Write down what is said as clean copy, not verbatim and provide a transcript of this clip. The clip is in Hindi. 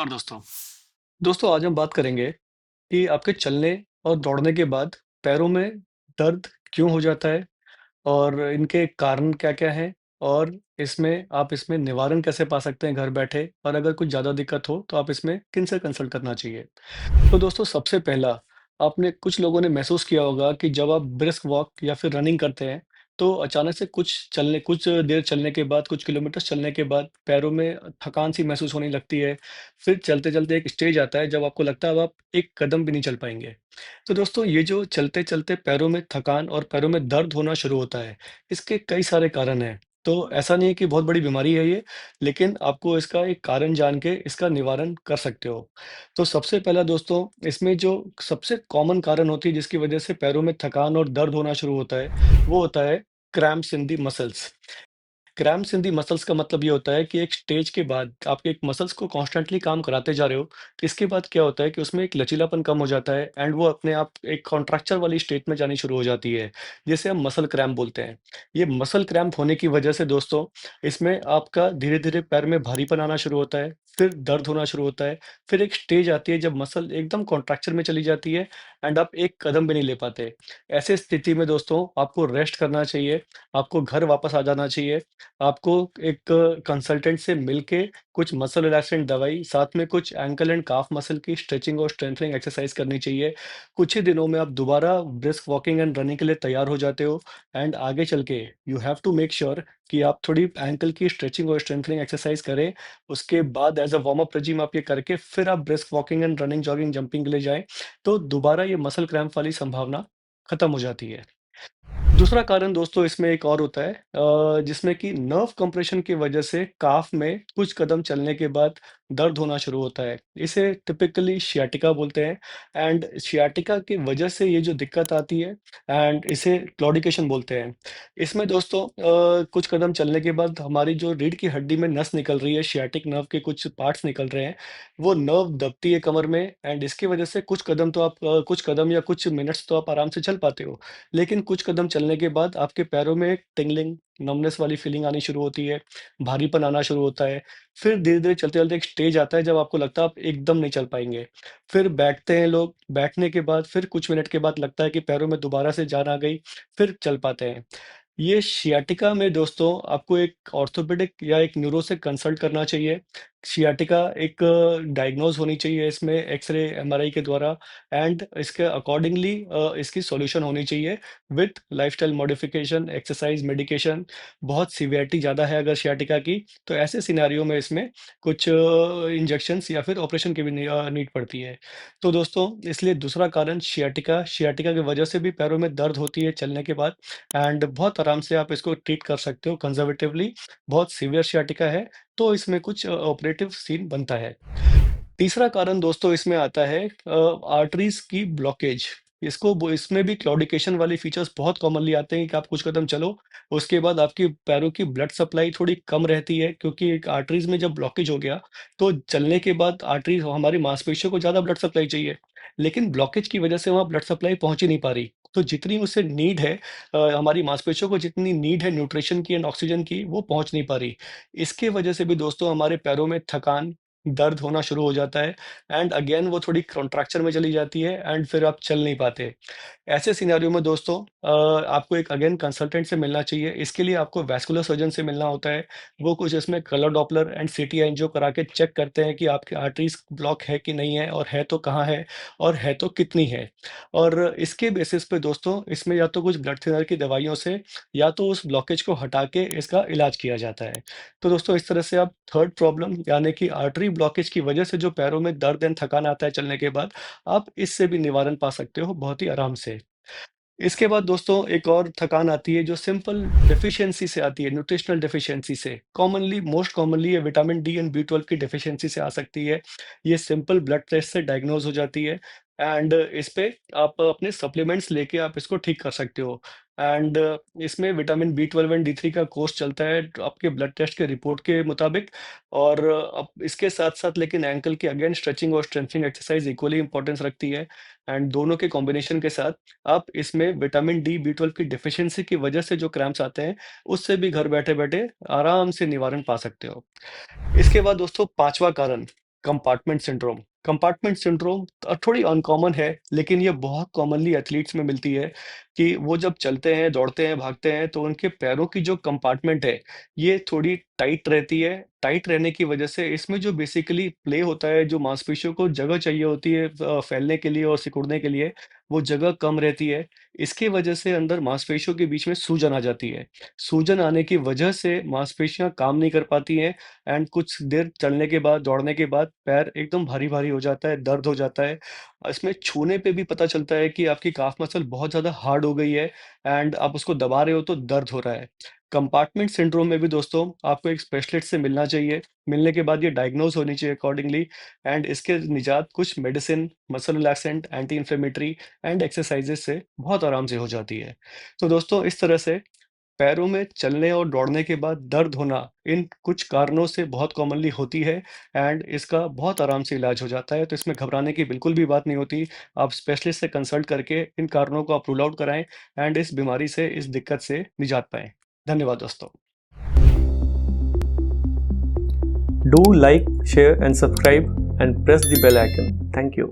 नमस्कार दोस्तों। दोस्तों आज हम बात करेंगे कि आपके चलने और दौड़ने के बाद पैरों में दर्द क्यों हो जाता है और इनके कारण क्या-क्या हैं और इसमें निवारण कैसे पा सकते हैं घर बैठे और अगर कुछ ज़्यादा दिक्कत हो तो आप इसमें किनसे कंसल्ट करना चाहिए? तो दोस्तों सबसे पहला आपने कुछ लोगों ने महसूस किया होगा कि जब आप ब्रिस्क वॉक या फिर रनिंग करते हैं, तो अचानक से कुछ देर चलने के बाद, कुछ किलोमीटर्स चलने के बाद पैरों में थकान-सी महसूस होने लगती है। फिर चलते-चलते एक स्टेज आता है जब आपको लगता है अब आप एक कदम भी नहीं चल पाएँगे। तो दोस्तों ये जो चलते-चलते पैरों में थकान और पैरों में दर्द होना शुरू होता है, इसके कई सारे कारण हैं। तो ऐसा नहीं है कि बहुत बड़ी बीमारी है ये, लेकिन आपको इसका एक कारण जान के इसका निवारण कर सकते हो। तो सबसे पहला दोस्तों इसमें जो सबसे कॉमन कारण होती है जिसकी वजह से पैरों में थकान और दर्द होना शुरू होता है, वो होता है क्रैम्प्स इन दी मसल्स। क्रैम्प्स इन दी मसल्स का मतलब ये होता है कि एक स्टेज के बाद आपके एक मसल्स को कॉन्स्टेंटली काम कराते जा रहे हो, इसके बाद क्या होता है कि उसमें एक लचीलापन कम हो जाता है एंड वो अपने आप एक कॉन्ट्रैक्चर वाली स्टेट में जानी शुरू हो जाती है, जिसे हम मसल क्रैम्प बोलते हैं। ये मसल क्रैम्प होने की वजह से दोस्तों, इसमें आपका धीरे-धीरे पैर में भारीपन आना शुरू होता है, फिर दर्द होना शुरू होता है, फिर एक स्टेज आती है जब मसल एकदम कॉन्ट्रैक्चर में चली जाती है एंड आप एक कदम भी नहीं ले पाते। ऐसे स्थिति में दोस्तों आपको रेस्ट करना चाहिए, आपको घर वापस आ जाना चाहिए। आपको एक कंसल्टेंट से मिलके कुछ मसल रिलैक्सेंट दवाई, साथ में कुछ एंकल एंड काफ मसल की स्ट्रेचिंग और स्ट्रेंथनिंग एक्सरसाइज करनी चाहिए। कुछ ही दिनों में आप दोबारा ब्रिस्क वॉकिंग एंड रनिंग के लिए तैयार हो जाते हो एंड आगे चल के you have to make sure कि आप थोड़ी एंकल की स्ट्रेचिंग और स्ट्रेंथनिंग एक्सरसाइज करें। उसके बाद as a warm up regime आप ये करके फिर आप brisk walking and running, jogging, jumping के लिए जाएँ, तो दोबारा ये मसल क्रैम्प वाली संभावना खत्म हो जाती है। दूसरा कारण दोस्तों इसमें एक और होता है जिसमें कि नर्व कंप्रेशन की वजह से काफ में कुछ कदम चलने के बाद दर्द होना शुरू होता है। इसे टिपिकली सियाटिका बोलते हैं एंड सियाटिका की वजह से ये जो दिक्कत आती है एंड इसे क्लॉडिकेशन बोलते हैं। इसमें दोस्तों कुछ कदम चलने के बाद हमारी जो रीढ़ की हड्डी में नस निकल रही है, सियाटिक नर्व के कुछ पार्ट्स निकल रहे हैं, वो नर्व दबती है कमर में एंड इसकी वजह से कुछ कदम या कुछ मिनट्स तो आप आराम से चल पाते हो। लेकिन कुछ कदम चलने के बाद आपके पैरों में एक टिंगलिंग, नमनेस वाली फीलिंग आनी शुरू होती है, भारीपन आना शुरू होता है। फिर धीरे-धीरे चलते-चलते एक स्टेज आता है जब आपको लगता है आप एकदम नहीं चल पाएँगे। फिर बैठते हैं लोग, बैठने के बाद फिर कुछ मिनट के बाद लगता है कि पैरों में दोबारा से जान आ गई, फिर चल पाते हैं। ये सियाटिका में दोस्तों आपको एक ऑर्थोपेडिक या एक न्यूरो से कंसल्ट करना चाहिए। सियाटिका एक डायग्नोज़ होनी चाहिए इसमें एक्स-रे, एमआरआई के द्वारा एंड इसके अकॉर्डिंगली इसकी सॉल्यूशन होनी चाहिए with lifestyle modification, exercise, medication. बहुत सीवियरिटी ज़्यादा है अगर सियाटिका की, तो ऐसे सिनेरियो में इसमें कुछ इंजेक्शंस या फिर ऑपरेशन की भी नीड पड़ती है। तो दोस्तों इसलिए दूसरा कारण सियाटिका की वजह से भी पैरों में दर्द होती है चलने के बाद एंड बहुत आराम से आप इसको ट्रीट कर सकते हो कंज़र्वेटिवली। बहुत सीवियर सियाटिका है, तो इसमें कुछ ऑपरेटिव सीन बनता है। तीसरा कारण दोस्तों इसमें आता है आर्टरीज़ की ब्लॉकेज। इसमें भी क्लॉडिकेशन वाले फीचर्स बहुत कॉमनली आते हैं कि आप कुछ कदम चलो, उसके बाद आपकी पैरों की ब्लड सप्लाई थोड़ी कम रहती है क्योंकि एक आर्टरीज़ में जब ब्लॉकेज हो गया, तो चलने के बाद आर्टरीज़ हमारी मांसपेशियों को ज़्यादा ब्लड सप्लाई चाहिए, लेकिन ब्लॉकेज की वजह से वहाँ ब्लड सप्लाई पहुँच ही नहीं पा रही। तो जितनी उसे नीड है हमारी मांसपेशियों को जितनी नीड है न्यूट्रिशन की एंड ऑक्सीजन की, वो पहुँच नहीं पा रही। इसकी वजह से भी दोस्तों हमारे पैरों में थकान, दर्द होना शुरू हो जाता है एंड अगेन वो थोड़ी कॉन्ट्रैक्शन में चली जाती है एंड फिर आप चल नहीं पाते। ऐसे सिनेरियो में दोस्तों आपको एक अगेन कंसल्टेंट से मिलना चाहिए। इसके लिए आपको वैस्कुलर सर्जन से मिलना होता है। वो कुछ इसमें colour Doppler and CT angio करा के चेक करते हैं कि आपकी आर्टरीज़ ब्लॉक है कि नहीं है और है तो कहाँ है और है तो कितनी है। और इसके बेसिस पे दोस्तों इसमें या तो कुछ ब्लड थिनर की दवाइयों से या तो उस ब्लॉकेज को हटा के इसका इलाज किया जाता है। तो दोस्तों इस तरह से आप थर्ड प्रॉब्लम यानी कि आर्टरी ब्लॉकेज की वजह से जो पैरों में दर्द एंड थकान आता है चलने के बाद, आप इससे भी निवारण पा सकते हो बहुत ही आराम से। इसके बाद दोस्तों एक और थकान आती है जो सिंपल डेफिशिएंसी से आती है, न्यूट्रिशनल डेफिशिएंसी से। मोस्ट कॉमनली ये विटामिन डी एंड बी12 की डेफिशिएंसी से आ सकती है। ये सिंपल ब्लड टेस्ट से डायग्नोज़ हो जाती है एंड इस पे आप अपने सप्लीमेंट्स लेके आप इसको ठीक कर सकते हो। एंड इसमें विटामिन बी12 एंड डी3 का कोर्स चलता है आपके ब्लड टेस्ट के रिपोर्ट के मुताबिक और अब इसके साथ-साथ लेकिन एंकल की अगेन स्ट्रेचिंग और स्ट्रेंथनिंग एक्सरसाइज इक्वली इम्पोर्टेंस रखती है एंड दोनों के कॉम्बिनेशन के साथ आप इसमें विटामिन डी, बी12 की डेफ़िशिएंसी की वजह से जो क्रैम्प्स आते हैं, उससे भी घर बैठे-बैठे आराम से निवारण पा सकते हो। इसके बाद दोस्तों 5वाँ कारण कंपार्टमेंट सिंड्रोम। कंपार्टमेंट सिंड्रोम थोड़ी अनकॉमन है, लेकिन ये बहुत कॉमनली एथलीट्स में मिलती है कि वो जब चलते हैं, दौड़ते हैं, भागते हैं, तो उनके पैरों की जो कंपार्टमेंट है, ये थोड़ी टाइट रहती है। टाइट रहने की वजह से इसमें जो बेसिकली प्ले होता है, जो मांसपेशियों को जगह चाहिए होती है फैलने के लिए और सिकुड़ने के लिए, वो जगह कम रहती है। इसकी वजह से अंदर मांसपेशियों के बीच में सूजन आ जाती है। सूजन आने की वजह से मांसपेशियाँ काम नहीं कर पाती हैं एंड कुछ देर चलने के बाद, दौड़ने के बाद पैर एकदम भारी-भारी हो जाता है, दर्द हो जाता है। इसमें छूने पे भी पता चलता है कि आपकी काफ मसल बहुत ज़्यादा हार्ड हो गई है एंड आप उसको दबा रहे हो तो दर्द हो रहा है। कंपार्टमेंट सिंड्रोम में भी दोस्तों आपको एक स्पेशलिस्ट से मिलना चाहिए। मिलने के बाद ये डायग्नोज़ होनी चाहिए अकॉर्डिंगली एंड इसके निजात कुछ medicine, muscle relaxant, anti inflammatory and exercises से बहुत आराम से हो जाती है। तो दोस्तों इस तरह से पैरों में चलने और दौड़ने के बाद दर्द होना इन कुछ कारणों से बहुत कॉमनली होती है एंड इसका बहुत आराम से इलाज हो जाता है, तो इसमें घबराने की बिल्कुल भी बात नहीं होती। आप स्पेशलिस्ट से कंसल्ट करके इन कारणों को आप रूल आउट कराएं एंड इस बीमारी से, इस दिक्कत से निजात पाएं। धन्यवाद दोस्तों। Do like, share and subscribe and press the bell icon. Thank you.